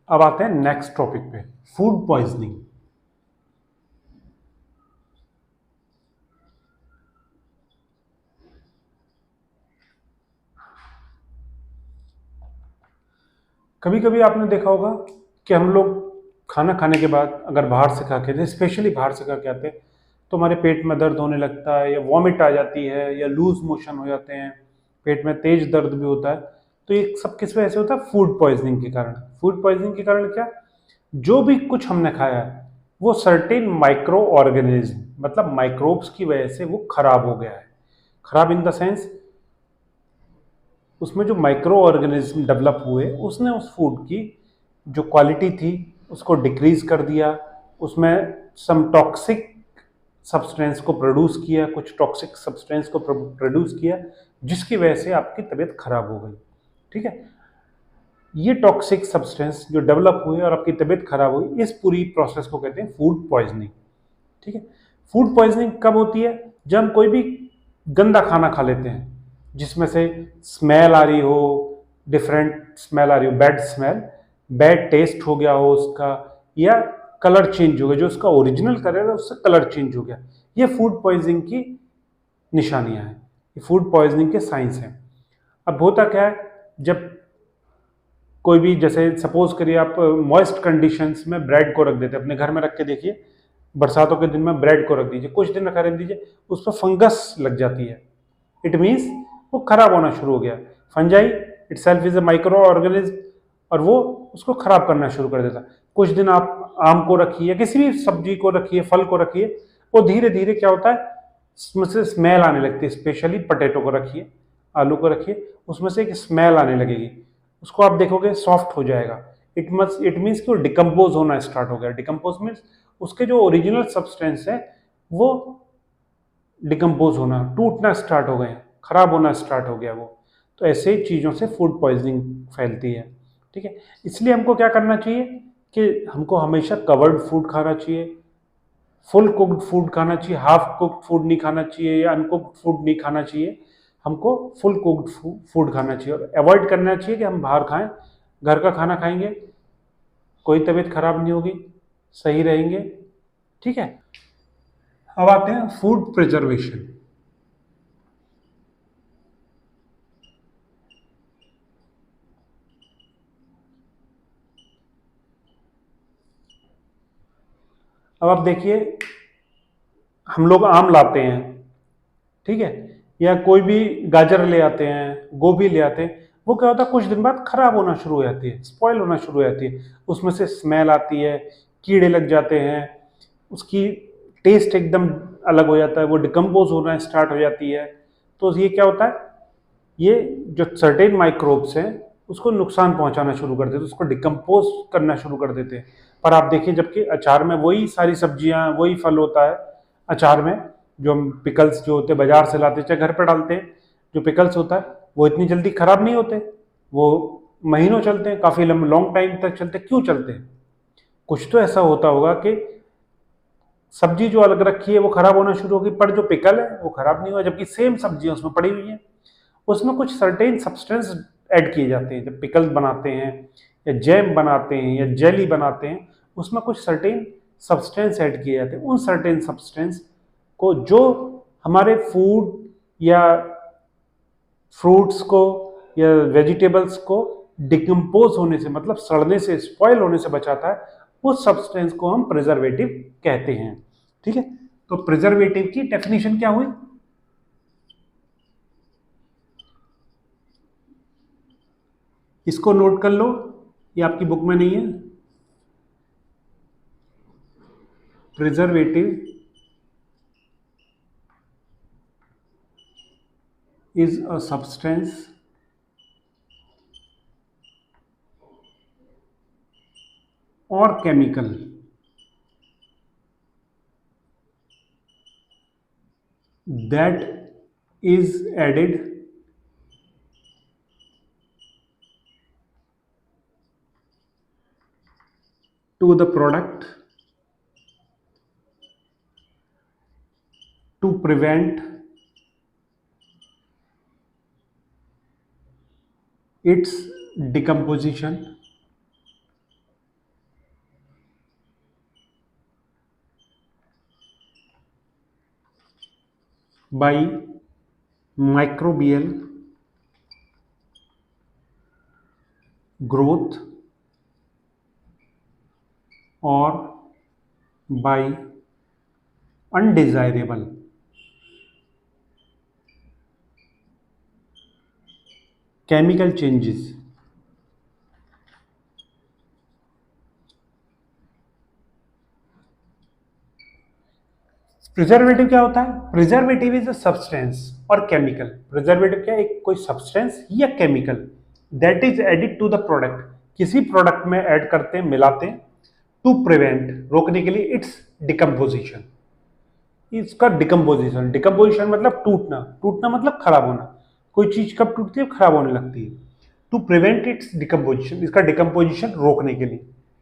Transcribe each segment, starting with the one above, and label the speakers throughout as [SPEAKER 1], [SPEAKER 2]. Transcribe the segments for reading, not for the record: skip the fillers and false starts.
[SPEAKER 1] अब आते हैं नेक्स्ट टॉपिक पे, फूड पॉइजनिंग। कभी कभी आपने देखा होगा कि हम लोग खाना खाने के बाद अगर बाहर से खा के, स्पेशली बाहर से खा के आते हैं, तो हमारे पेट में दर्द होने लगता है या वॉमिट आ जाती है या लूज मोशन हो जाते हैं, पेट में तेज दर्द भी होता है। तो ये सब किस वजह से होता है? फूड पॉइजनिंग के कारण। फूड पॉइजनिंग के कारण क्या? जो भी कुछ हमने खाया है वो सर्टेन माइक्रो ऑर्गेनिज्म, मतलब माइक्रोब्स की वजह से वो खराब हो गया है। खराब इन द सेंस, उसमें जो माइक्रो ऑर्गेनिज्म डेवलप हुए उसने उस फूड की जो क्वालिटी थी उसको डिक्रीज कर दिया। उसमें सम टॉक्सिक सब्सटेंस को प्रोड्यूस किया, कुछ टॉक्सिक सब्सटेंस को प्रोड्यूस किया, जिसकी वजह से आपकी तबीयत खराब हो गई। ठीक है, ये टॉक्सिक सब्सटेंस जो डेवलप हुए और आपकी तबीयत खराब हुई, इस पूरी प्रोसेस को कहते हैं फूड पॉइजनिंग। ठीक है, फूड पॉइजनिंग कब होती है? जब हम कोई भी गंदा खाना खा लेते हैं जिसमें से स्मेल आ रही हो, डिफरेंट स्मेल आ रही हो, बैड स्मेल, बैड टेस्ट हो गया हो उसका, या कलर चेंज हो गया, जो उसका ओरिजिनल कलर है उससे कलर चेंज हो गया। ये फूड पॉइजनिंग की निशानियां हैं, ये फूड पॉइजनिंग के साइंस हैं। अब होता क्या है, जब कोई भी, जैसे सपोज करिए आप मॉइस्ट कंडीशंस में ब्रेड को रख देते हैं, अपने घर में रख के देखिए, बरसातों के दिन में ब्रेड को रख दीजिए, कुछ दिन रखा रख दीजिए, उस पर फंगस लग जाती है। इट मीन्स वो खराब होना शुरू हो गया। Fungi it self is a micro organism, और वो उसको खराब करना शुरू कर देता। कुछ दिन आप आम को रखिए, किसी भी सब्जी को रखिए, फल को रखिए, वो धीरे धीरे क्या होता है, उसमें से स्मेल आने लगती है। स्पेशली पटेटो को रखिए, आलू को रखिए, उसमें से एक स्मेल आने लगेगी। उसको आप देखोगे सॉफ्ट हो जाएगा। इट मीन्स कि वो डिकम्पोज होना स्टार्ट हो गया। डिकम्पोज मीन्स उसके जो ओरिजिनल सब्सटेंस है वो डिकम्पोज होना, टूटना स्टार्ट हो गए, खराब होना स्टार्ट हो गया वो। तो ऐसे चीज़ों से फूड पॉइजनिंग फैलती है। ठीक है, इसलिए हमको क्या करना चाहिए कि हमको हमेशा कवर्ड फूड खाना चाहिए, फुल कुक्ड फूड खाना चाहिए, हाफ कुक्ड फूड नहीं खाना चाहिए या अनकुक्ड फूड नहीं खाना चाहिए। हमको फुल कुक्ड फूड खाना चाहिए और अवॉइड करना चाहिए कि हम बाहर खाएं। घर का खाना खाएंगे, कोई तबीयत खराब नहीं होगी, सही रहेंगे। ठीक है, अब आते हैं फूड प्रिजर्वेशन। अब आप देखिए, हम लोग आम लाते हैं, ठीक है, या कोई भी गाजर ले आते हैं, गोभी ले आते हैं, वो क्या होता है, कुछ दिन बाद खराब होना शुरू हो जाती है, स्पॉइल होना शुरू हो जाती है। उसमें से स्मेल आती है, कीड़े लग जाते हैं, उसकी टेस्ट एकदम अलग हो जाता है, वो डिकम्पोज होना स्टार्ट हो जाती है। तो ये क्या होता है, ये जो सर्टेन माइक्रोब्स हैं उसको नुकसान पहुंचाना शुरू कर देते हैं, उसको डिकम्पोज करना शुरू कर देते हैं। पर आप देखिए, जबकि अचार में वही सारी सब्जियां, वही फल होता है अचार में, जो हम पिकल्स जो होते हैं बाजार से लाते हैं चाहे घर पर डालते हैं, जो पिकल्स होता है वो इतनी जल्दी खराब नहीं होते, वो महीनों चलते हैं, काफी लॉन्ग टाइम तक चलते हैं। क्यों चलते हैं? कुछ तो ऐसा होता होगा कि सब्जी जो अलग रखी है वो खराब होना शुरू होगी, पर जो पिकल है वो खराब नहीं हुआ, जबकि सेम सब्जियां उसमें पड़ी हुई हैं। उसमें कुछ सर्टेन सब्सटेंस ऐड किए जाते हैं। जब पिकल बनाते हैं या जैम बनाते हैं या जेली बनाते हैं, उसमें कुछ सर्टेन सब्सटेंस ऐड किए जाते हैं। उन सर्टेन सब्सटेंस को जो हमारे फूड या फ्रूट्स को या वेजिटेबल्स को डिकम्पोज होने से, मतलब सड़ने से, स्पॉइल होने से बचाता है, उस सब्सटेंस को हम प्रिजर्वेटिव कहते हैं। ठीक है, तो प्रिजर्वेटिव की डेफिनेशन क्या हुई? इसको नोट कर लो, ये आपकी बुक में नहीं है। Preservative is a substance or chemical that is added to the product to prevent its decomposition by microbial growth और by undesirable chemical changes. Preservative क्या होता है? प्रिजर्वेटिव इज अ सब्सटेंस और केमिकल। प्रिजर्वेटिव क्या है? एक कोई सब्सटेंस या chemical that is added to the product, किसी प्रोडक्ट में ऐड करते हैं, मिलाते हैं, टू प्रिवेंट, रोकने के लिए, इट्स डिकम्पोजिशन, इसका डिकम्पोजिशन। डिकम्पोजिशन मतलब टूटना, टूटना मतलब खराब होना। कोई चीज कब टूटती है? खराब होने लगती है। टू प्रिवेंट इट्स डिकम्पोजिशन, इसका डिकम्पोजिशन रोकने के लिए।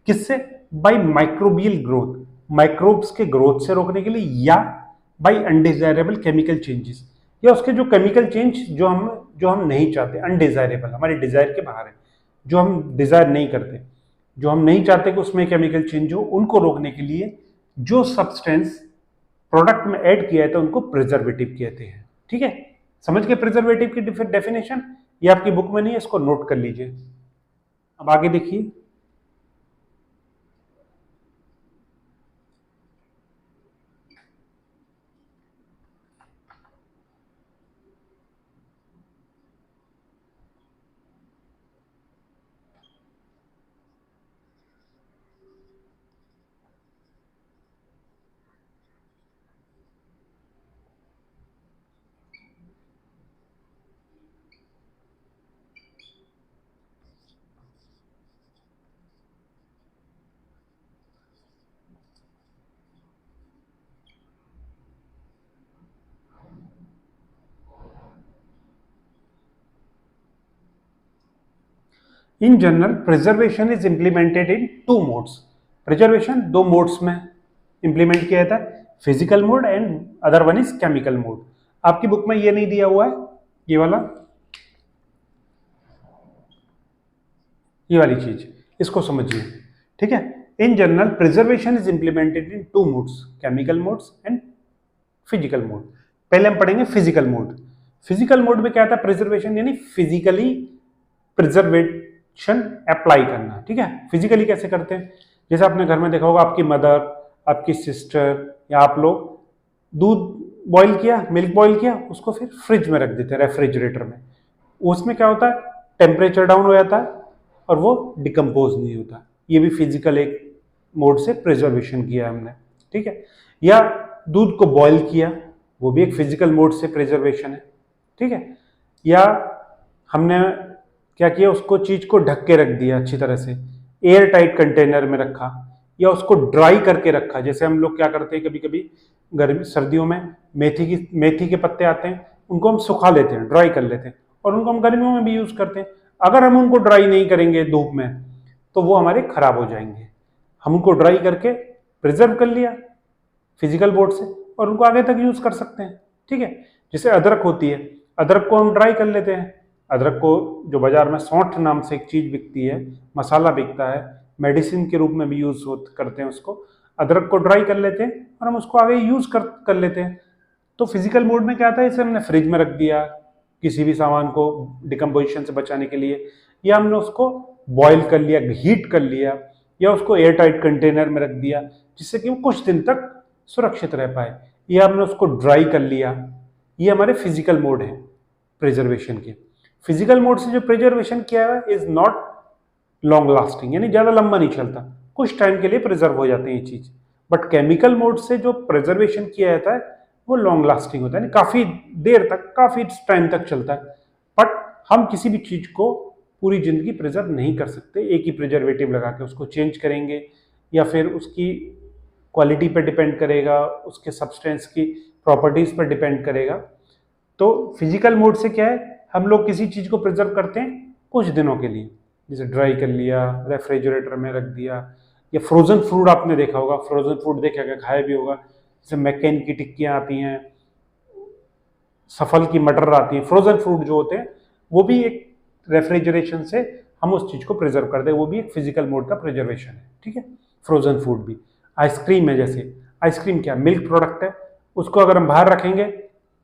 [SPEAKER 1] किससे? बाई माइक्रोबियल ग्रोथ, माइक्रोब्स के ग्रोथ से रोकने के लिए, या बाई अनडिजायरेबल केमिकल चेंजेस, या उसके जो केमिकल चेंज जो हम नहीं चाहते, अनडिजायरेबल, हमारे डिजायर के बाहर है, जो हम डिजायर नहीं करते, जो हम नहीं चाहते कि उसमें केमिकल चेंज हो, उनको रोकने के लिए जो सब्सटेंस प्रोडक्ट में ऐड किया है तो उनको प्रिजर्वेटिव कहते हैं। ठीक है, समझ गए प्रिजर्वेटिव की डेफिनेशन? ये आपकी बुक में नहीं है, इसको नोट कर लीजिए। अब आगे देखिए, in general preservation is implemented in two modes. Preservation दो मोड्स में इंप्लीमेंट किया जाता है, physical mode and other one is chemical mode. आपकी बुक में ये नहीं दिया हुआ है, ये वाली चीज, इसको समझिए। ठीक है, in general preservation is implemented in two modes, chemical modes and physical mode. पहले हम पढ़ेंगे फिजिकल मोड। फिजिकल मोड में क्या आता है? प्रिजर्वेशन यानी फिजिकली प्रिजर्वेशन अप्लाई करना। ठीक है, फिजिकली कैसे करते हैं? जैसे आपने घर में देखा होगा, आपकी मदर, आपकी सिस्टर या आप लोग दूध बॉईल किया, मिल्क बॉईल किया, उसको फिर फ्रिज में रख देते हैं, रेफ्रिजरेटर में। उसमें क्या होता है? टेम्परेचर डाउन हो जाता है और वो डिकम्पोज नहीं होता। ये भी फिजिकल एक मोड से प्रिजर्वेशन किया हमने। ठीक है, या दूध को बॉईल किया, वो भी एक फिजिकल मोड से प्रिजर्वेशन है। ठीक है, या हमने क्या किया? उसको चीज को ढक के रख दिया अच्छी तरह से, एयर टाइट कंटेनर में रखा, या उसको ड्राई करके रखा। जैसे हम लोग क्या करते हैं, कभी कभी गर्मी सर्दियों में मेथी के पत्ते आते हैं, उनको हम सुखा लेते हैं, ड्राई कर लेते हैं, और उनको हम गर्मियों में भी यूज करते हैं। अगर हम उनको ड्राई नहीं करेंगे धूप में तो वो हमारे खराब हो जाएंगे। हम उनको ड्राई करके प्रिजर्व कर लिया फिजिकल बोर्ड से, और उनको आगे तक यूज कर सकते हैं। ठीक है, जैसे अदरक होती है, अदरक को हम ड्राई कर लेते हैं। अदरक को जो बाजार में सौंठ नाम से एक चीज बिकती है, मसाला बिकता है, मेडिसिन के रूप में भी यूज करते हैं उसको। अदरक को ड्राई कर लेते हैं और हम उसको आगे यूज कर लेते हैं। तो फिजिकल मोड में क्या आता है? इसे हमने फ्रिज में रख दिया किसी भी सामान को डिकम्पोजिशन से बचाने के लिए, या हमने उसको बॉईल कर लिया, हीट कर लिया, या उसको एयर टाइट कंटेनर में रख दिया जिससे कि वो कुछ दिन तक सुरक्षित रह पाए, या हमने उसको ड्राई कर लिया। ये हमारे फिजिकल मोड है प्रिजर्वेशन के। फिजिकल मोड से जो प्रिजर्वेशन किया है इज नॉट लॉन्ग लास्टिंग, यानी ज्यादा लंबा नहीं चलता, कुछ टाइम के लिए प्रिजर्व हो जाते हैं ये चीज। बट केमिकल मोड से जो प्रिजर्वेशन किया जाता है वो लॉन्ग लास्टिंग होता है, यानी काफी देर तक, काफी टाइम तक चलता है। बट हम किसी भी चीज को पूरी जिंदगी प्रिजर्व नहीं कर सकते। एक ही प्रिजर्वेटिव लगा के उसको चेंज करेंगे, या फिर उसकी क्वालिटी पर डिपेंड करेगा, उसके सब्सटेंस की प्रॉपर्टीज पर डिपेंड करेगा। तो फिजिकल मोड से क्या है? हम लोग किसी चीज को प्रिजर्व करते हैं कुछ दिनों के लिए, जैसे ड्राई कर लिया, रेफ्रिजरेटर में रख दिया, या फ्रोजन फूड आपने देखा होगा, फ्रोजन फूड देखा होगा, खाया भी होगा, जैसे मैकेन की टिक्कियां आती हैं, सफल की मटर आती है, फ्रोजन फूड जो होते हैं, वो भी एक रेफ्रिजरेशन से हम उस चीज को प्रिजर्व करते हैं, वो भी एक फिजिकल मोड का प्रिजर्वेशन है। ठीक है, फ्रोजन फूड भी। आइसक्रीम है, जैसे आइसक्रीम क्या मिल्क प्रोडक्ट है, उसको अगर हम बाहर रखेंगे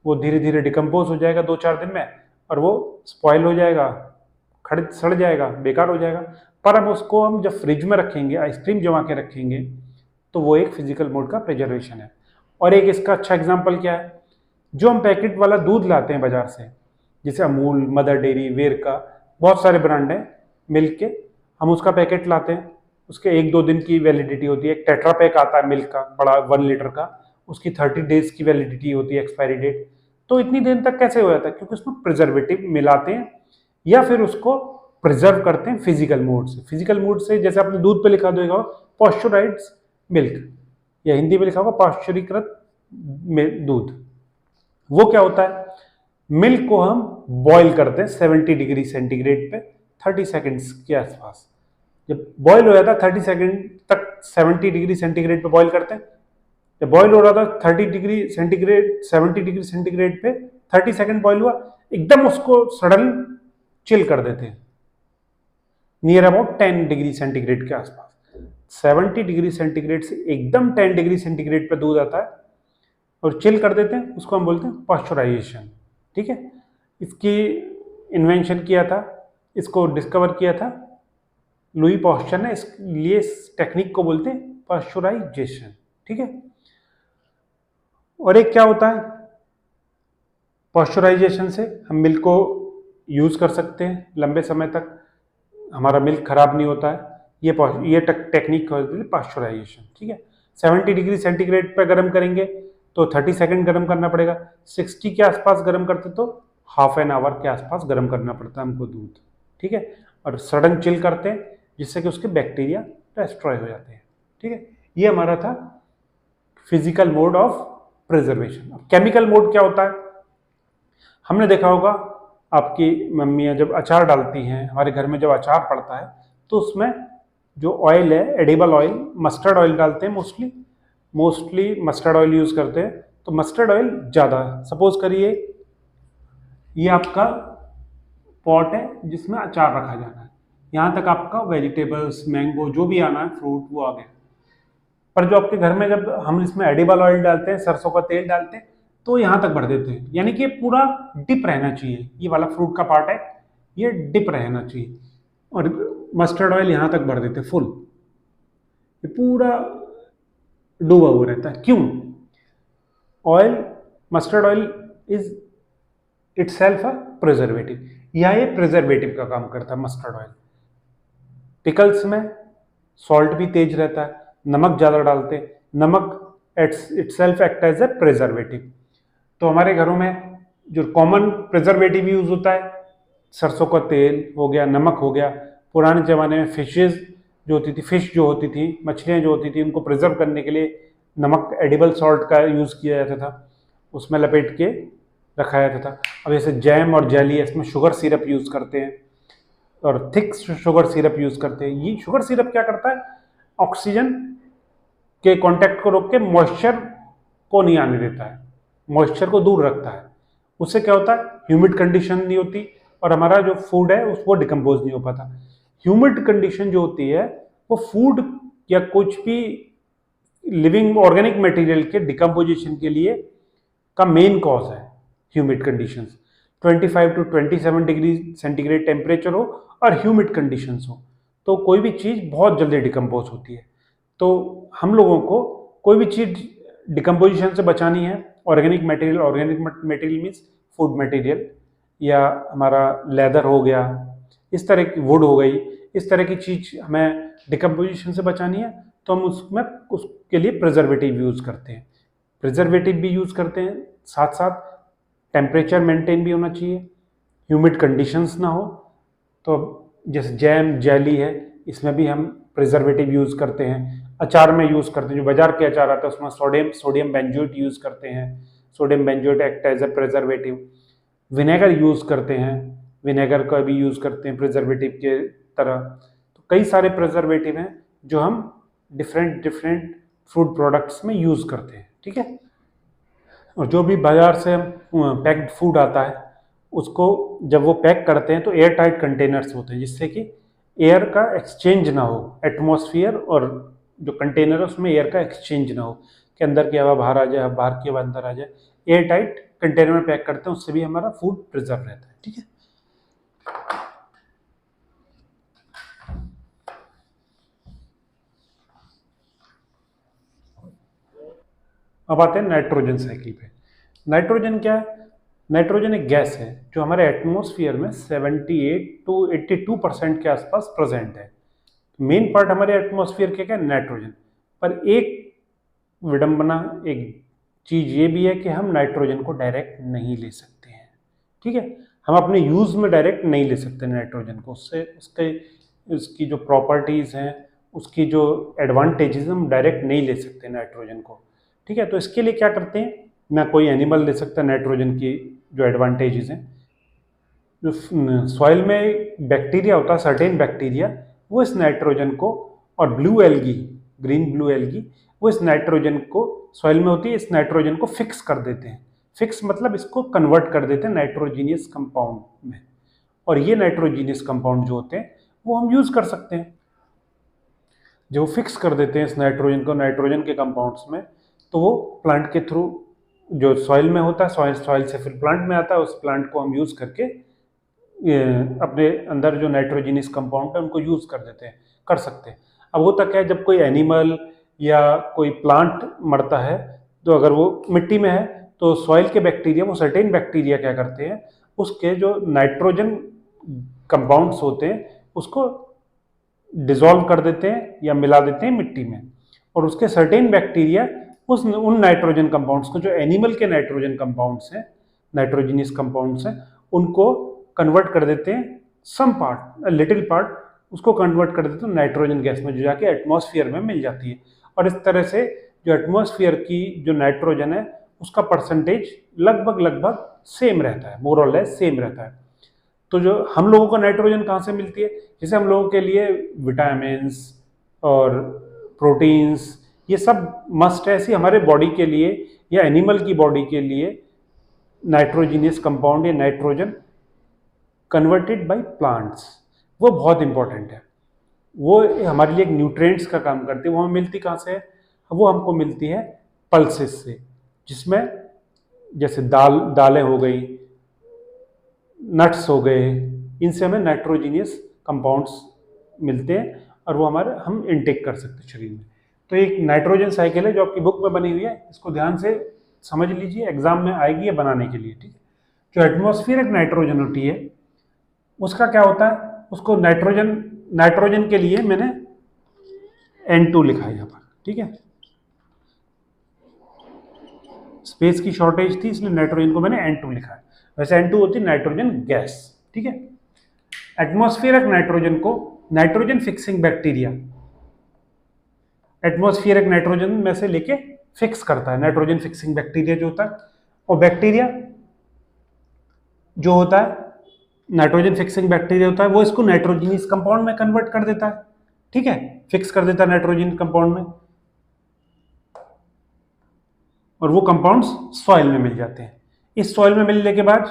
[SPEAKER 1] वो धीरे धीरे डिकम्पोज हो जाएगा 2-4 दिन में, और वो स्पॉइल हो जाएगा, खड़ सड़ जाएगा, बेकार हो जाएगा। पर अब उसको हम जब फ्रिज में रखेंगे, आइसक्रीम जमा के रखेंगे, तो वो एक फिजिकल मोड का प्रिजर्वेशन है। और एक इसका अच्छा एग्जाम्पल क्या है, जो हम पैकेट वाला दूध लाते हैं बाजार से, जैसे अमूल, मदर डेयरी, वेरका, बहुत सारे ब्रांड हैं, मिल्क के, हम उसका पैकेट लाते हैं, उसके 1-2 दिन की वैलिडिटी होती है। एक टेट्रा पैक आता है मिल्क का, बड़ा 1 लीटर का, उसकी 30 डेज की वैलिडिटी होती है, एक्सपायरी डेट। तो इतनी दिन तक कैसे हो जाता है? क्योंकि उसमें प्रिजर्वेटिव मिलाते हैं या फिर उसको प्रिजर्व करते हैं फिजिकल मोड से। फिजिकल मोड से जैसे आपने दूध पे लिखा देगा पॉस्चराइज्ड मिल्क, या हिंदी में लिखा होगा पाश्चरीकृत दूध। वो क्या होता है, मिल्क को हम बॉईल करते हैं 70 डिग्री सेंटीग्रेड पे 30 सेकंड्स के आसपास। जब बॉईल हो जाता है 30 सेकंड तक 70 डिग्री सेंटीग्रेड पे बॉईल करते हैं। जब बॉईल हो रहा था 30 डिग्री सेंटीग्रेड 70 डिग्री सेंटीग्रेड पे 30 सेकंड बॉईल हुआ, एकदम उसको सडन चिल कर देते हैं नियर अबाउट 10 डिग्री सेंटीग्रेड के आसपास। 70 डिग्री सेंटीग्रेड से एकदम 10 डिग्री सेंटीग्रेड पे दूध आता है और चिल कर देते हैं, उसको हम बोलते हैं पाश्चराइजेशन। ठीक है, इसकी इन्वेंशन किया था, इसको डिस्कवर किया था लुई पाश्चर ने, इसलिए इस टेक्निक को बोलते हैं पाश्चराइजेशन। ठीक है, और एक क्या होता है, पाश्चराइजेशन से हम मिल्क को यूज कर सकते हैं लंबे समय तक, हमारा मिल्क खराब नहीं होता है। ये टेक्निक होती है पाश्चराइजेशन। ठीक है, 70 डिग्री सेंटीग्रेड पे गर्म करेंगे तो 30 सेकंड गर्म करना पड़ेगा। 60 के आसपास गर्म करते तो हाफ एन आवर के आसपास गर्म करना पड़ता है हमको दूध। ठीक है, और सडन चिल करते हैं जिससे कि उसके बैक्टीरिया डिस्ट्रॉय हो जाते हैं। ठीक है, ये हमारा था physical mode of preservation. Chemical mode क्या होता है, हमने देखा होगा आपकी मम्मियाँ जब अचार डालती हैं, हमारे घर में जब अचार पड़ता है तो उसमें जो ऑयल है, एडिबल ऑयल, मस्टर्ड ऑयल डालते हैं, मोस्टली मस्टर्ड ऑयल यूज करते हैं। तो मस्टर्ड ऑयल ज़्यादा, सपोज करिए ये आपका पॉट है जिसमें अचार रखा जाना है, यहाँ तक आपका वेजिटेबल्स, मैंगो, जो भी आना है फ्रूट वो आ गया। पर जो आपके घर में जब हम इसमें एडिबल ऑयल डालते हैं, सरसों का तेल डालते हैं, तो यहाँ तक भर देते हैं, यानी कि पूरा डिप रहना चाहिए। ये वाला फ्रूट का पार्ट है, ये डिप रहना चाहिए, और मस्टर्ड ऑयल यहाँ तक भर देते हैं फुल, ये पूरा डूबा हुआ रहता है। क्यों? Oil, mustard oil is itself a preservative, या ये प्रिजर्वेटिव का काम करता है मस्टर्ड ऑयल। पिकल्स में सॉल्ट भी तेज रहता है, नमक ज़्यादा डालते हैं, नमक itself act as a preservative. तो हमारे घरों में जो कॉमन प्रिजर्वेटिव यूज होता है, सरसों का तेल हो गया, नमक हो गया। पुराने ज़माने में फिशेज जो होती थी, फिश जो होती थी, मछलियाँ जो होती थी, उनको प्रिजर्व करने के लिए नमक, एडिबल सॉल्ट का यूज़ किया जाता था, उसमें लपेट के रखा जाता था। अब जैसे जैम और जेली है, इसमें शुगर सिरप यूज़ करते हैं और थिक शुगर सिरप यूज़ करते हैं। ये शुगर सिरप क्या करता है, ऑक्सीजन के कांटेक्ट को रोक के मॉइस्चर को नहीं आने देता है, मॉइस्चर को दूर रखता है। उससे क्या होता है, ह्यूमिड कंडीशन नहीं होती और हमारा जो फूड है वो डिकम्पोज नहीं हो पाता। ह्यूमिड कंडीशन जो होती है वो फूड या कुछ भी लिविंग ऑर्गेनिक मटेरियल के डिकम्पोजिशन के लिए का मेन कॉज है humid conditions. 25 to 27 degree centigrade temperature हो और ह्यूमिड कंडीशंस हो तो कोई भी चीज़ बहुत जल्दी डिकम्पोज होती है। तो हम लोगों को कोई भी चीज़ डिकम्पोजिशन से बचानी है, organic material means food material, या हमारा लेदर हो गया, इस तरह की वुड हो गई, इस तरह की चीज़ हमें डिकम्पोजिशन से बचानी है, तो हम उसमें उसके लिए प्रिजर्वेटिव यूज़ करते हैं। प्रिजर्वेटिव भी यूज़ करते हैं, साथ साथ टेम्परेचर मेंटेन भी होना चाहिए, ह्यूमिड कंडीशंस ना हो। तो जैसे जैम, जेली है, इसमें भी हम प्रिजर्वेटिव यूज़ करते हैं। अचार में यूज़ करते हैं, जो बाजार के अचार आता है उसमें सोडियम बेंजोएट यूज़ करते हैं, sodium benzoate act as a preservative. Vinegar use करते हैं, विनेगर का भी यूज़ करते हैं प्रिजर्वेटिव के तरह। तो कई सारे प्रिजर्वेटिव हैं जो हम डिफरेंट फूड प्रोडक्ट्स में यूज़ करते हैं। ठीक है, और जो भी बाजार से पैक्ड फूड आता है उसको जब वो पैक करते हैं तो एयर टाइट कंटेनर्स होते हैं, जिससे कि एयर का एक्सचेंज ना हो, एटमॉस्फेयर और जो कंटेनर है उसमें एयर का एक्सचेंज ना हो, कि अंदर की हवा बाहर आ जाए, बाहर की हवा अंदर आ जाए। एयर टाइट कंटेनर में पैक करते हैं, उससे भी हमारा फूड प्रिजर्व रहता है। ठीक है, अब आते हैं नाइट्रोजन साइकिल पे। नाइट्रोजन क्या है? नाइट्रोजन एक गैस है जो हमारे एटमॉस्फेयर में 78 to 82% के आसपास प्रेजेंट है। मेन पार्ट हमारे एटमॉस्फेयर के क्या है? नाइट्रोजन। पर एक विडंबना, एक चीज ये भी है कि हम नाइट्रोजन को डायरेक्ट नहीं ले सकते हैं। ठीक है, हम अपने यूज में डायरेक्ट नहीं ले सकते नाइट्रोजन को। उससे उसकी जो प्रॉपर्टीज हैं, उसकी जो एडवांटेजेस, हम डायरेक्ट नहीं ले सकते नाइट्रोजन को। ठीक है, तो इसके लिए क्या करते हैं, ना कोई एनिमल ले सकता नाइट्रोजन की जो एडवांटेजेस हैं। जो सॉइल में बैक्टीरिया होता है, सर्टेन बैक्टीरिया, वो इस नाइट्रोजन को, और blue algae, green blue algae, वो इस नाइट्रोजन को, सॉइल में होती है, इस नाइट्रोजन को फिक्स कर देते हैं। फिक्स मतलब इसको कन्वर्ट कर देते हैं नाइट्रोजीनियस कंपाउंड में, और ये नाइट्रोजीनियस कंपाउंड जो होते हैं वो हम यूज कर सकते हैं। जो फिक्स कर देते हैं इस नाइट्रोजन को नाइट्रोजन के कंपाउंड्स में, तो वो प्लांट के थ्रू, जो सॉइल में होता है, सॉइल से फिर प्लांट में आता है, उस प्लांट को हम यूज करके अपने अंदर जो नाइट्रोजीनियस कंपाउंड है उनको यूज कर सकते हैं। अब होता क्या है, जब कोई एनिमल या कोई प्लांट मरता है, तो अगर वो मिट्टी में है तो सॉइल के बैक्टीरिया, वो सर्टेन बैक्टीरिया क्या करते हैं, उसके जो नाइट्रोजन कंपाउंड्स होते हैं उसको डिसॉल्व कर देते हैं या मिला देते हैं मिट्टी में, और उसके सर्टेन बैक्टीरिया उन नाइट्रोजन कंपाउंड्स को, जो एनिमल के नाइट्रोजन कंपाउंड्स हैं, नाइट्रोजीनियस कंपाउंड्स हैं, उनको कन्वर्ट कर देते हैं, सम पार्ट, लिटिल पार्ट, उसको कन्वर्ट कर देते हैं नाइट्रोजन गैस में, जो जाके एटमॉस्फेयर में मिल जाती है। और इस तरह से जो एटमॉस्फेयर की जो नाइट्रोजन है उसका परसेंटेज लगभग सेम रहता है, मोर और लेस सेम रहता है। तो जो हम लोगों को नाइट्रोजन कहाँ से मिलती है? जैसे हम लोगों के लिए विटामिन्स और प्रोटीन्स, ये सब मस्ट है, ऐसी हमारे बॉडी के लिए या एनिमल की बॉडी के लिए नाइट्रोजीनियस कंपाउंड या नाइट्रोजन कन्वर्टेड बाय प्लांट्स, वो बहुत इंपॉर्टेंट है। वो हमारे लिए एक न्यूट्रिएंट्स का काम करते हैं। वो हमें मिलती कहाँ से है? वो हमको मिलती है पल्सेस से, जिसमें जैसे दालें हो गई, नट्स हो गए, इनसे हमें नाइट्रोजीनियस कंपाउंड्स मिलते हैं, और वो हम इनटेक कर सकते हैं शरीर में। तो एक नाइट्रोजन साइकिल है जो आपकी बुक में बनी हुई है, इसको ध्यान से समझ लीजिए, एग्जाम में आएगी ये बनाने के लिए। ठीक है, जो एटमॉस्फेरिक नाइट्रोजन होती है उसका क्या होता है, उसको नाइट्रोजन के लिए मैंने N2 लिखा है यहाँ पर। ठीक है, स्पेस की शॉर्टेज थी इसलिए नाइट्रोजन को मैंने N2 लिखा है। वैसे N2 होती है नाइट्रोजन गैस। ठीक है, एटमॉस्फेरिक नाइट्रोजन को nitrogen fixing bacteria atmospheric nitrogen में से लेके फिक्स करता है, नाइट्रोजन फिक्सिंग बैक्टीरिया जो होता है। और बैक्टीरिया जो होता है, नाइट्रोजन फिक्सिंग बैक्टीरिया होता है, वो इसको नाइट्रोजीनियस कंपाउंड में कन्वर्ट कर देता है। ठीक है, फिक्स कर देता है नाइट्रोजन कंपाउंड में, और वो कंपाउंड्स सॉइल में मिल जाते हैं। इस सॉइल में मिलने के बाद,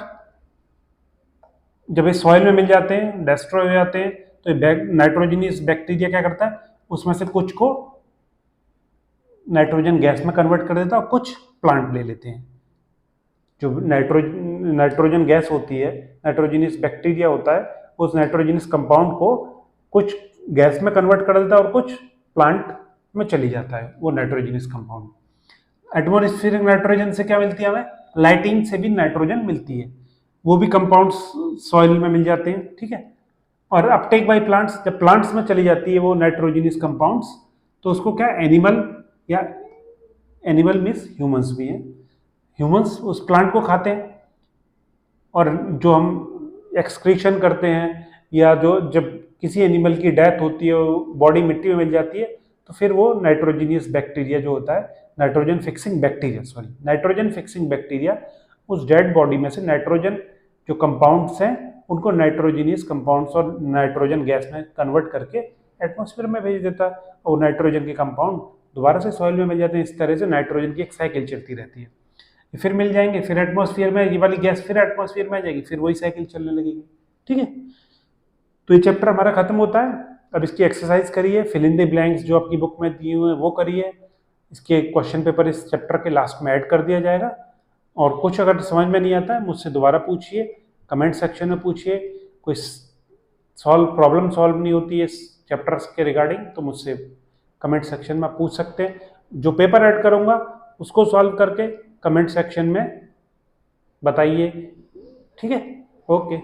[SPEAKER 1] जब ये सॉइल में मिल जाते हैं, डिस्ट्रॉय हो जाते हैं, तो नाइट्रोजीनियस बैक्टीरिया क्या करता है, उसमें से कुछ को नाइट्रोजन गैस में कन्वर्ट कर देता है, और कुछ प्लांट ले लेते हैं। जो नाइट्रोजन गैस होती है, नाइट्रोजीनियस बैक्टीरिया होता है, उस नाइट्रोजीनियस कंपाउंड को कुछ गैस में कन्वर्ट कर देता है और कुछ प्लांट में चली जाता है वो नाइट्रोजीनियस कंपाउंड। एटमॉस्फेरिक नाइट्रोजन से क्या मिलती है हमें? लाइटिंग से भी नाइट्रोजन मिलती है, वो भी कंपाउंड्स सॉइल में मिल जाते हैं। ठीक है, और अपटेक बाय प्लांट्स, जब प्लांट्स में चली जाती है वो नाइट्रोजीनियस कंपाउंड्स, तो उसको क्या, एनिमल, या एनिमल मीन्स ह्यूमंस भी हैं, ह्यूमंस उस प्लांट को खाते हैं, और जो हम एक्सक्रीशन करते हैं, या जो जब किसी एनिमल की डेथ होती है, बॉडी मिट्टी में मिल जाती है, तो फिर वो नाइट्रोजीनियस बैक्टीरिया जो होता है, नाइट्रोजन फिक्सिंग बैक्टीरिया उस डेड बॉडी में से नाइट्रोजन जो कंपाउंड्स हैं उनको नाइट्रोजीनियस कंपाउंड्स और नाइट्रोजन गैस में कन्वर्ट करके एटमॉस्फेयर में भेज देता है, और नाइट्रोजन के कंपाउंड दोबारा से सॉइल में मिल जाते हैं। इस तरह से नाइट्रोजन की एक साइकिल चलती रहती है। फिर मिल जाएंगे, फिर एटमॉस्फेयर में ये वाली गैस फिर एटमॉस्फेयर में आ जाएगी, फिर वही साइकिल चलने लगेगी। ठीक है, तो ये चैप्टर हमारा खत्म होता है। अब इसकी एक्सरसाइज करिए, फिल इन द ब्लैंक्स जो आपकी बुक में दिए हुए हैं वो करिए। इसके क्वेश्चन पेपर इस चैप्टर के लास्ट में ऐड कर दिया जाएगा, और कुछ अगर समझ में नहीं आता है मुझसे दोबारा पूछिए, कमेंट सेक्शन में पूछिए। कोई प्रॉब्लम सॉल्व नहीं होती है इस चैप्टर्स के रिगार्डिंग तो मुझसे कमेंट सेक्शन में पूछ सकते हैं। जो पेपर ऐड करूँगा उसको सॉल्व करके कमेंट सेक्शन में बताइए। ठीक है, ओके।